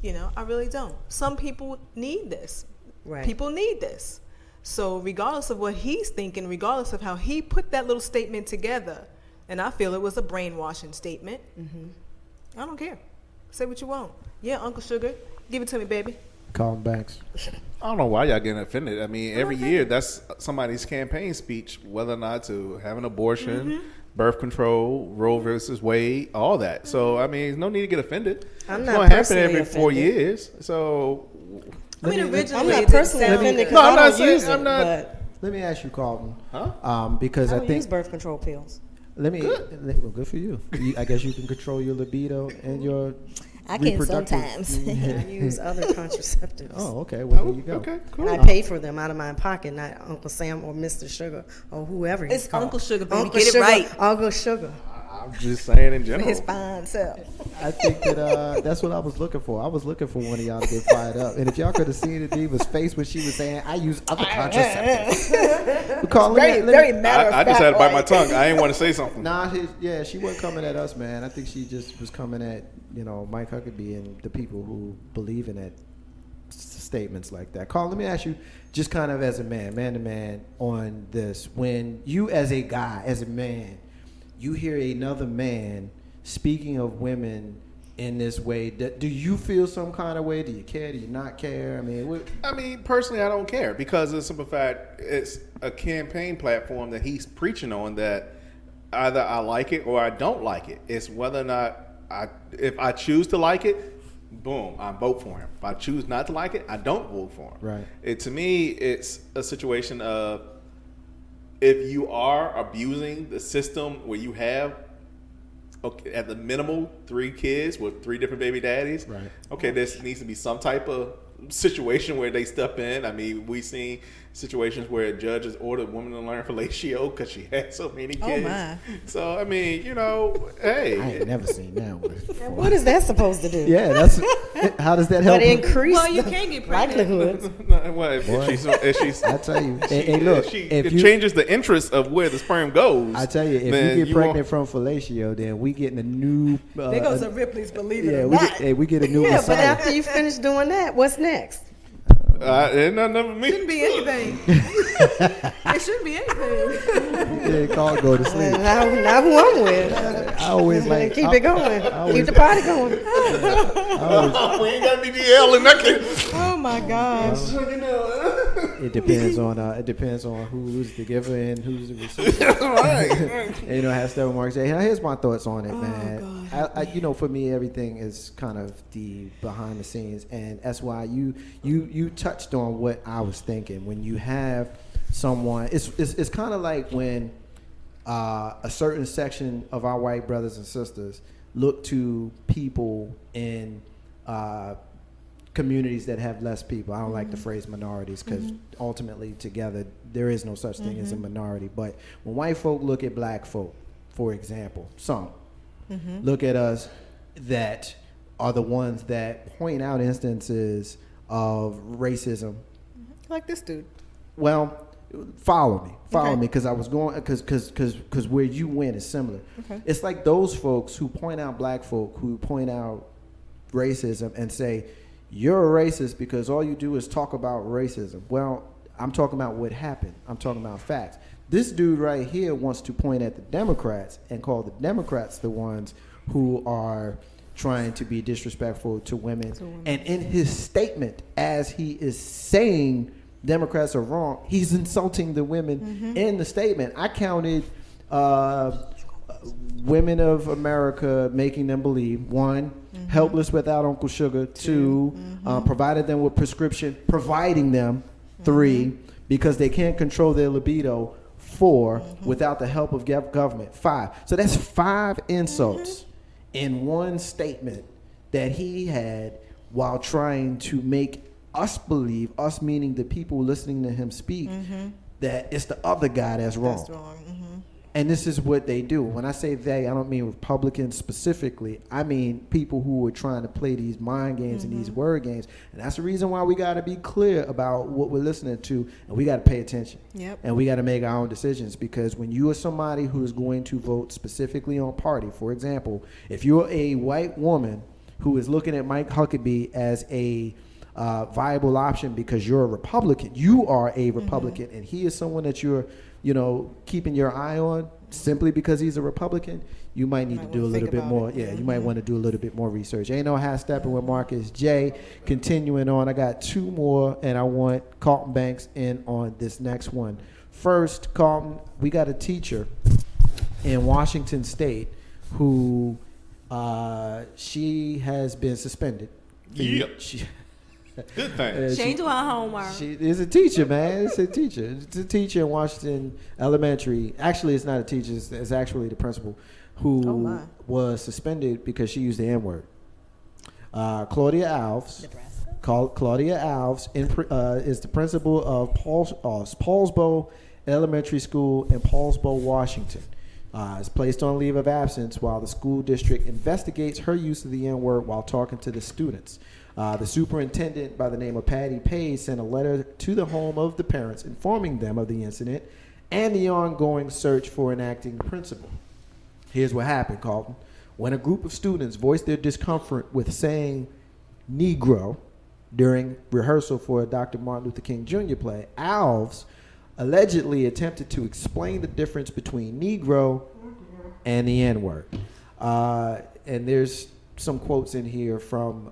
I really don't. Some people need this. Right. People need this. So regardless of what he's thinking, regardless of how he put that little statement together, and I feel it was a brainwashing statement, I don't care. Say what you want. Yeah, Uncle Sugar, give it to me, baby. Colin Banks. I don't know why y'all getting offended. I mean, every year that's somebody's campaign speech, whether or not to have an abortion, birth control, Roe versus Wade, all that. So, I mean, there's no need to get offended. I'm it's not going to happen personally every offended. 4 years. So, I mean, originally I'm not it didn't personally sound offended good. because No, I'm I not don't saying- use it, I'm not- but Let me ask you, Carlton. Huh? Because I I don't think use birth control pills. well, good for you. I guess you can control your libido and your I can reproductive- sometimes. I use other contraceptives. Oh, okay. Well, there you go. Okay, cool. And I pay for them out of my pocket, not Uncle Sam or Mr. Sugar or whoever he's It's called. Uncle Sugar, baby. Uncle Get it Sugar, right. Uncle Sugar. All I'm just saying in general. His fine self. I think that that's what I was looking for. I was looking for one of y'all to get fired up. And if y'all could have seen the diva's face when she was saying, "I use other contraceptives," Very matter of fact. I just had to bite my tongue. I didn't want to say something. Nah, she wasn't coming at us, man. I think she just was coming at Mike Huckabee and the people who believe in that statements like that. Carl, let me ask you, just kind of as a man to man, on this. When you, as a guy, as a man, you hear another man speaking of women in this way, do you feel some kind of way? Do you care? Do you not care? I mean, personally, I don't care because of the simple fact it's a campaign platform that he's preaching on that either I like it or I don't like it. It's whether or not if I choose to like it, boom, I vote for him. If I choose not to like it, I don't vote for him. Right. To me, it's a situation of if you are abusing the system where you have, at the minimal 3 kids with 3 different baby daddies. Right. Okay, there needs to be some type of situation where they step in. I mean, we've seen situations where judges ordered a woman to learn fellatio because she had so many kids. Oh my! So I mean, hey, I ain't never seen that one. What is that supposed to do? Yeah, that's how does that help? But increase Well, you can get pregnant. likelihoods. if she's I tell you, hey, look, if it changes the interest of where the sperm goes. I tell you, if you get pregnant from fellatio, then we getting a new. There goes a Ripley's Believe It or we Not. we get a new. Yeah, Messiah. but after you finish doing that, what's next? It's not nothing me. Shouldn't be anything. It shouldn't be anything. Yeah, Carl go to sleep. Not who I'm with. I always like keep it going. Keep the party going. We ain't got to be yelling. Oh my gosh. It depends on who's the giver and who's the receiver. Right. And, how Steppin Mark say, here's my thoughts on it, man. I for me, everything is kind of the behind the scenes, and that's why you touched on what I was thinking. When you have someone, it's kind of like when a certain section of our white brothers and sisters look to people in communities that have less people. I don't like the phrase minorities because ultimately together there is no such thing as a minority. But when white folk look at black folk, for example, some look at us that are the ones that point out instances of racism. Like this dude. Well, follow me, because I was going because where you went is similar. Okay. It's like those folks who point out black folk, who point out racism and say you're a racist because all you do is talk about racism. Well, I'm talking about what happened. I'm talking about facts. This dude right here wants to point at the Democrats and call the Democrats the ones who are trying to be disrespectful to women. And in his statement, as he is saying Democrats are wrong, he's insulting the women in the statement. I counted women of America, making them believe, 1, helpless without Uncle Sugar, 2, provided them with prescription, providing them, 3, because they can't control their libido, 4, without the help of government, 5. So that's 5 insults in one statement that he had while trying to make us believe, us meaning the people listening to him speak, that it's the other guy that's wrong. That's wrong. And this is what they do. When I say they, I don't mean Republicans specifically. I mean people who are trying to play these mind games and these word games. And that's the reason why we got to be clear about what we're listening to, and we got to pay attention. Yep. And we got to make our own decisions, because when you are somebody who is going to vote specifically on party, for example, if you're a white woman who is looking at Mike Huckabee as a viable option because you're a Republican, you are a Republican, and he is someone that you're keeping your eye on simply because he's a Republican, you might need to do a little bit more. Yeah, you might want to do a little bit more research. Ain't no half stepping with Marcus J. Continuing on, I got 2 more, and I want Carlton Banks in on this next one. First, Carlton, we got a teacher in Washington State who she has been suspended. Yep. Good thing. She ain't doing her homework. She is a teacher, man. It's a teacher. It's a teacher in Washington Elementary. Actually, it's not a teacher. It's actually the principal who was suspended because she used the N-word. Claudia Alves. Claudia Alves is the principal of Paulsbo Elementary School in Paulsbo, Washington. is placed on leave of absence while the school district investigates her use of the N-word while talking to the students. The superintendent, by the name of Patty Page, sent a letter to the home of the parents informing them of the incident and the ongoing search for an acting principal. Here's what happened, Carlton. When a group of students voiced their discomfort with saying Negro during rehearsal for a Dr. Martin Luther King Jr. play, Alves allegedly attempted to explain the difference between Negro and the N-word. And there's some quotes in here from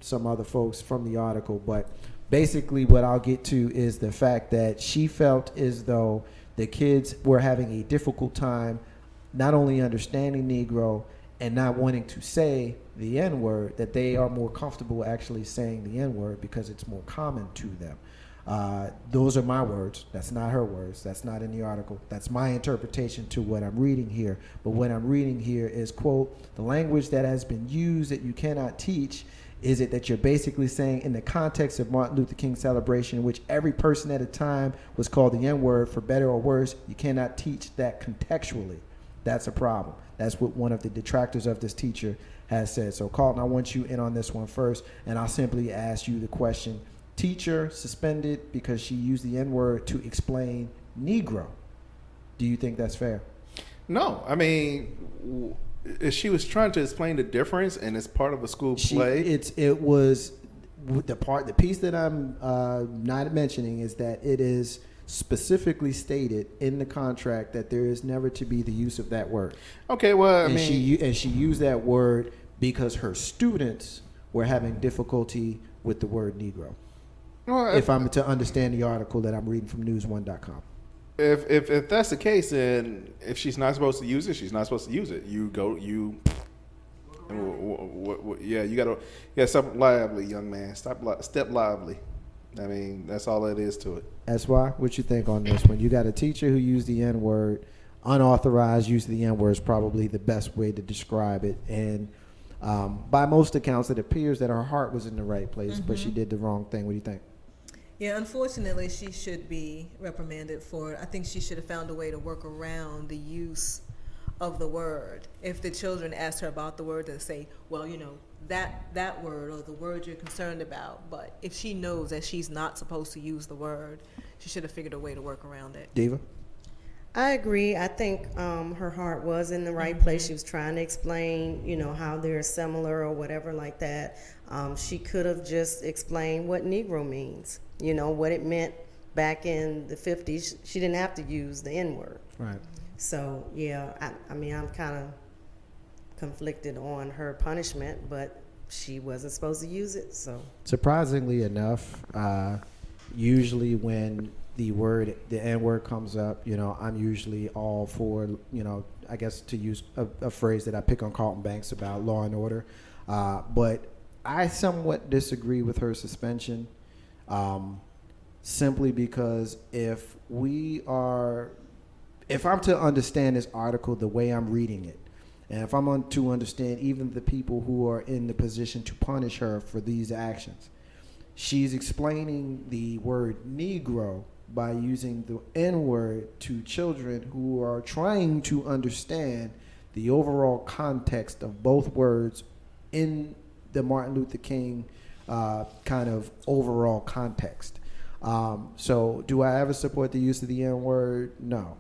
some other folks from the article, but basically what I'll get to is the fact that she felt as though the kids were having a difficult time not only understanding Negro and not wanting to say the N-word, that they are more comfortable actually saying the N-word because it's more common to them. Those are my words. That's not her words. That's not in the article. That's my interpretation to what I'm reading here. But what I'm reading here is, quote, the language that has been used that you cannot teach. Is it that you're basically saying in the context of Martin Luther King celebration, in which every person at a time was called the N-word, for better or worse, you cannot teach that contextually. That's a problem. That's what one of the detractors of this teacher has said. So, Carlton, I want you in on this one first, and I'll simply ask you the question. Teacher suspended because she used the N-word to explain Negro. Do you think that's fair? No. I mean, she was trying to explain the difference, and it's part of a school play. It was the piece that I'm not mentioning is that it is specifically stated in the contract that there is never to be the use of that word. Okay, well, she used that word because her students were having difficulty with the word Negro. Well, if I'm to understand the article that I'm reading from news1.com. If that's the case, then if she's not supposed to use it, she's not supposed to use it. You gotta step lively, young man. Step lively. I mean, that's all it is to it. That's why. What you think on this one? You got a teacher who used the N-word. Unauthorized use of the N-word is probably the best way to describe it. And by most accounts, it appears that her heart was in the right place, but she did the wrong thing. What do you think? Yeah, unfortunately, she should be reprimanded for it. I think she should have found a way to work around the use of the word. If the children asked her about the word, to say, well, you know, that word or the word you're concerned about. But if she knows that she's not supposed to use the word, she should have figured a way to work around it. Diva? I agree. I think her heart was in the right place. She was trying to explain, you know, how they're similar or whatever like that. She could have just explained what Negro means, you know, what it meant back in the 50s. She didn't have to use the N-word. Right. So, yeah, I mean, I'm kind of conflicted on her punishment, but she wasn't supposed to use it, so. Surprisingly enough, usually when the N-word comes up, you know, I'm usually all for, you know, I guess to use a phrase that I pick on Carlton Banks about law and order. But I somewhat disagree with her suspension, simply because if I'm to understand this article the way I'm reading it, and if I'm to understand even the people who are in the position to punish her for these actions, she's explaining the word Negro by using the N-word to children who are trying to understand the overall context of both words in the Martin Luther King kind of overall context. So do I ever support the use of the N-word? No.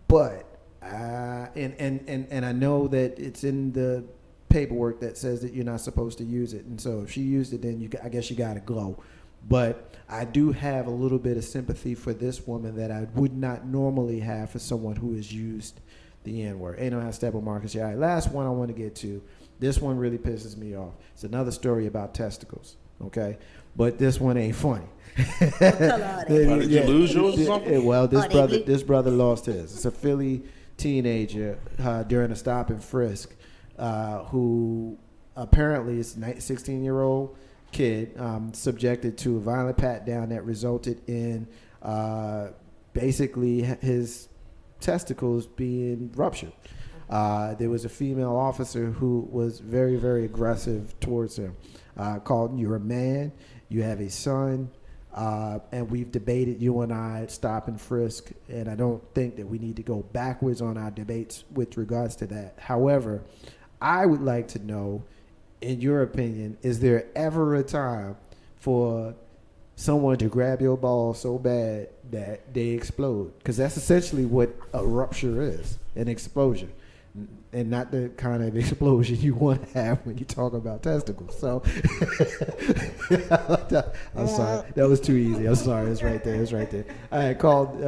But, and I know that it's in the paperwork that says that you're not supposed to use it. And so if she used it, then I guess you got to go. But I do have a little bit of sympathy for this woman that I would not normally have for someone who has used the N-word. Ain't no how Steppin Marcus. All right, last one I want to get to. This one really pisses me off. It's another story about testicles, okay? But this one ain't funny. Did you lose yours or something? Well, this brother lost his. It's a Philly teenager during a stop and frisk who apparently is a 16-year-old kid subjected to a violent pat down that resulted in basically his testicles being ruptured. There was a female officer who was very, very aggressive towards him. Called him, "You're a man, you have a son, And we've debated, you and I, stop and frisk, and I don't think that we need to go backwards on our debates with regards to that. However, I would like to know, in your opinion, is there ever a time for someone to grab your ball so bad that they explode? Because that's essentially what a rupture is, an explosion. And not the kind of explosion you want to have when you talk about testicles. So, I'm sorry. That was too easy. I'm sorry. It's right there. It's right there. All right, called.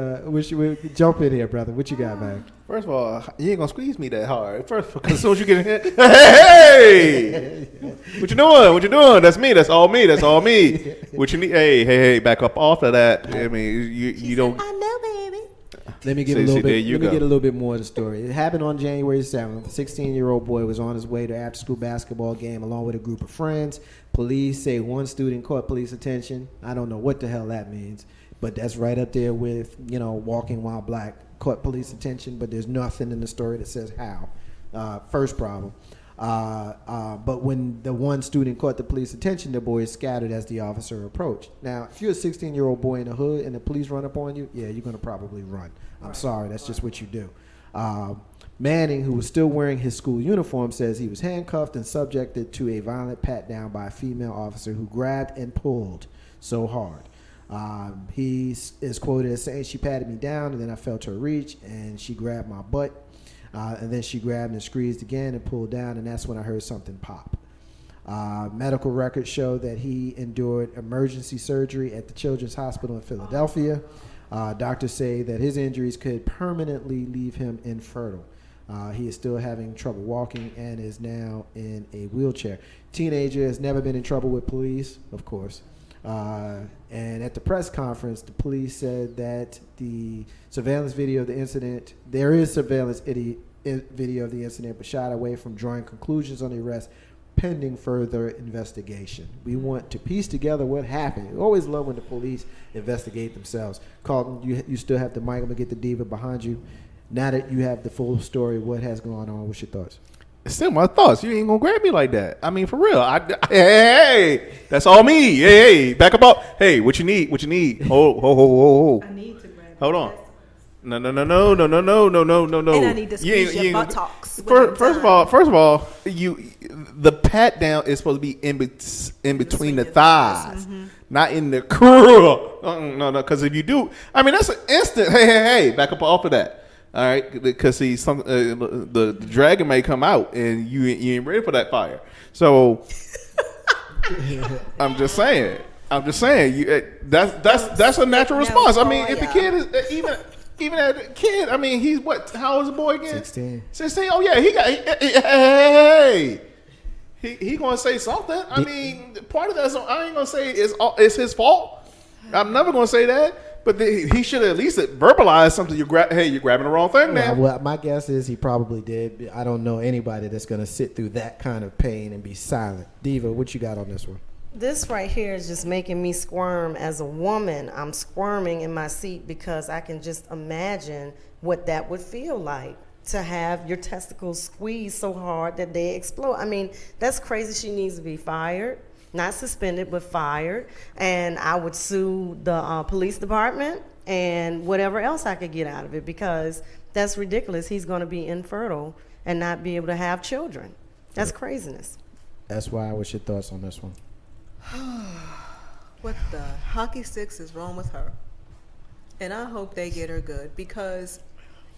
Jump in here, brother. What you got, man? First of all, you ain't gonna squeeze me that hard. First, because as soon as you get in here, hey, what you doing? What you doing? That's me. That's all me. That's all me. What you need? Hey, back up off of that. I mean, you don't. I know, baby. Let me get a little bit more of the story. It happened on January 7th. A 16-year-old boy was on his way to after-school basketball game along with a group of friends. Police say one student caught police attention. I don't know what the hell that means, but that's right up there with, walking while black caught police attention, but there's nothing in the story that says how. First problem. But when the one student caught the police attention, the boys scattered as the officer approached. Now, if you're a 16-year-old boy in the hood and the police run up on you, yeah, you're going to probably run. I'm sorry, that's just what you do. Manning, who was still wearing his school uniform, says he was handcuffed and subjected to a violent pat-down by a female officer who grabbed and pulled so hard. He is quoted as saying, "She patted me down, and then I felt her reach, and she grabbed my butt. And then she grabbed and squeezed again and pulled down, and that's when I heard something pop." Medical records show that he endured emergency surgery at the Children's Hospital in Philadelphia. Doctors say that his injuries could permanently leave him infertile. He is still having trouble walking and is now in a wheelchair. Teenager has never been in trouble with police, of course. And at the press conference, the police said that the surveillance video of the incident, there is surveillance video of the incident, but shied away from drawing conclusions on the arrest pending further investigation. We want to piece together what happened. We always love when the police investigate themselves. Carlton, you still have the mic. I'm going to get the diva behind you. Now that you have the full story, what has gone on? What's your thoughts? It's still my thoughts. You ain't gonna grab me like that. I mean, for real. Hey, that's all me. Hey, back up. Hey, what you need? What you need? Hold. I need to grab. Hold on. No. And I need to squeeze your buttocks. First of all, the pat down is supposed to be in between the thighs, not in the curl. No. Because if you do, I mean, that's an instant. Hey, back up off of that. All right, because see, the dragon may come out, and you ain't ready for that fire. So, I'm just saying. That's a natural response. I mean, if the kid is even as a kid, I mean, he's what? How old is the boy again? 16. 16. Oh yeah, he gonna say something. I mean, part of that. I ain't gonna say it's his fault. I'm never gonna say that. But he should at least verbalize something. You're grabbing the wrong thing now. Well, my guess is he probably did. I don't know anybody that's going to sit through that kind of pain and be silent. Diva, what you got on this one? This right here is just making me squirm as a woman. I'm squirming in my seat because I can just imagine what that would feel like to have your testicles squeezed so hard that they explode. I mean, that's crazy. She needs to be fired. Not suspended, but fired. And I would sue the police department and whatever else I could get out of it, because that's ridiculous. He's going to be infertile and not be able to have children. That's craziness. That's why. What's your thoughts on this one? What the hockey sticks is wrong with her? And I hope they get her good, because,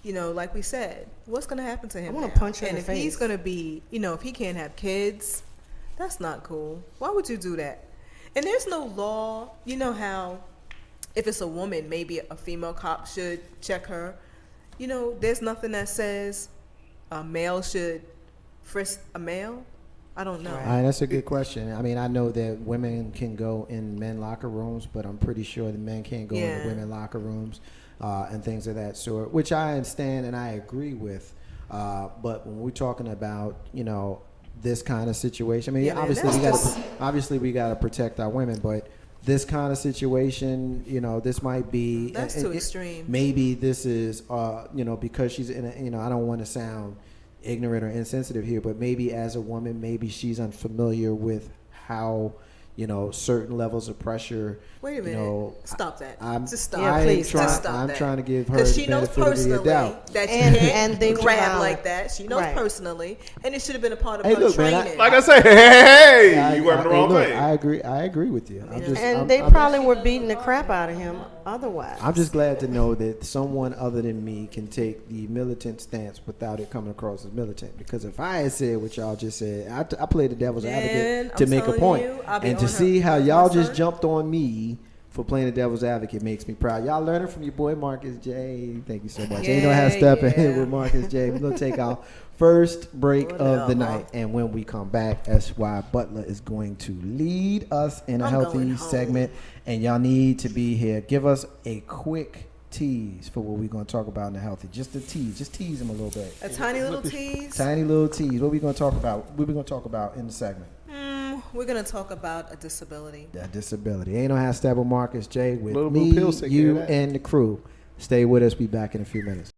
like we said, what's going to happen to him? I want to punch her in the face. And if he's going to be, if he can't have kids, that's not cool. Why would you do that? And there's no law. You know how if it's a woman, maybe a female cop should check her. There's nothing that says a male should frisk a male. I don't know. That's a good question. I mean, I know that women can go in men locker rooms, but I'm pretty sure the men can't go in the women locker rooms and things of that sort, which I understand and I agree with. But when we're talking about, this kind of situation. I mean, obviously we got to protect our women, but this kind of situation, this might be that's too extreme. Maybe this is, because she's in a, I don't want to sound ignorant or insensitive here, but maybe as a woman, maybe she's unfamiliar with how, certain levels of pressure. Wait a minute. Stop that. Just stop. Yeah, please stop. I'm that. trying to give her Because the she knows benefit of the personally doubt. that you And can't they grab try. like that. She knows Right. personally, and it should have been a part of Hey, her look, man, training. Like I say, hey, you wearing the wrong look, thing. I agree with you. And they probably were beating the crap out of him otherwise. I'm just glad to know that someone other than me can take the militant stance without it coming across as militant. Because if I had said what y'all just said, I played the devil's advocate to I'm make a telling point. you, I'll be And on to her- see how on y'all my just side. jumped on me for playing the devil's advocate makes me proud. Y'all learning from your boy Marcus J. Thank you so much. Ain't no how Steppin with Marcus J. We're going to take our first break of the Whatever. night. And when we come back, S.Y. Butler is going to lead us in a I'm healthy going home. segment. And y'all need to be here. Give us a quick tease for what we're going to talk about in the healthy. Just a tease. Just tease him a little bit. A tiny little tease. Tiny little tease. What we going to talk about? What we going to talk about in the segment? We're going to talk about a disability. That disability. Ain't no hashtag with Marcus J with Little me, blue pills take care you, of that. and the crew. Stay with us. Be back in a few minutes.